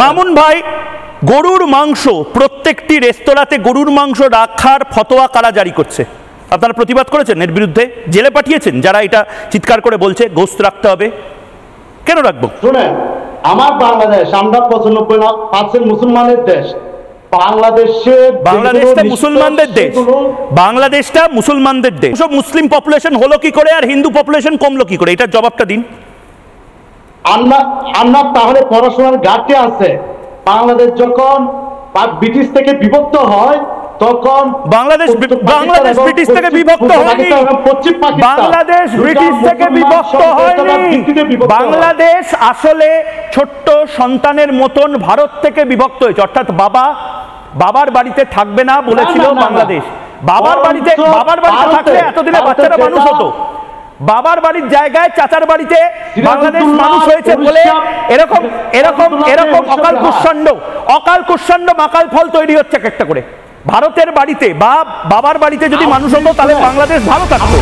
মামুন ভাই, গরুর মাংস প্রত্যেকটি রেস্তোরাঁতে গরুর মাংস রাখার ফতোয়া কারা জারি করছে? আপনারা প্রতিবাদ করেছেন এর বিরুদ্ধে? জেলে পাঠিয়েছেন যারা এটা চিৎকার করে বলছে গোশত রাখতে হবে? কেন রাখবো? শুনেন, আমার বাংলাদেশ, আমরা 95% মুসলমানের দেশ। বাংলাদেশটা মুসলমানদের দেশ, বাংলাদেশটা মুসলমানদের দেশ। সব মুসলিম পপুলেশন হলো কি করে আর হিন্দু পপুলেশন কমলো কি করে? এটার জবাবটা দিন। আমরা তাহলে পড়াশোনার ঘাটতি আছে। বাংলাদেশ যখন ব্রিটিশ থেকে বিভক্ত হয় তখন বাংলাদেশ ব্রিটিশ থেকে বিভক্ত হয়নি। বাংলাদেশ ব্রিটিশ থেকে বিভক্ত হয়নি। বাংলাদেশ আসলে ছোট্ট সন্তানের মতন ভারত থেকে বিভক্ত হয়েছে। অর্থাৎ বাবার বাড়িতে থাকবে না বলেছিল বাংলাদেশ। বাবার বাড়িতে থাকলে এতদিনে বাচ্চারা মানুষ হতো। বাবার বাড়ির জায়গায় চাচার বাড়িতে বাংলাদেশ মানুষ হয়েছে বলে এরকম এরকম এরকম অকাল কুষ্মাণ্ড মাকাল ফল তৈরি হচ্ছে একটা করে। ভারতের বাড়িতে বা বাবার বাড়িতে যদি মানুষ হতো তাহলে বাংলাদেশ ভালো থাকতো।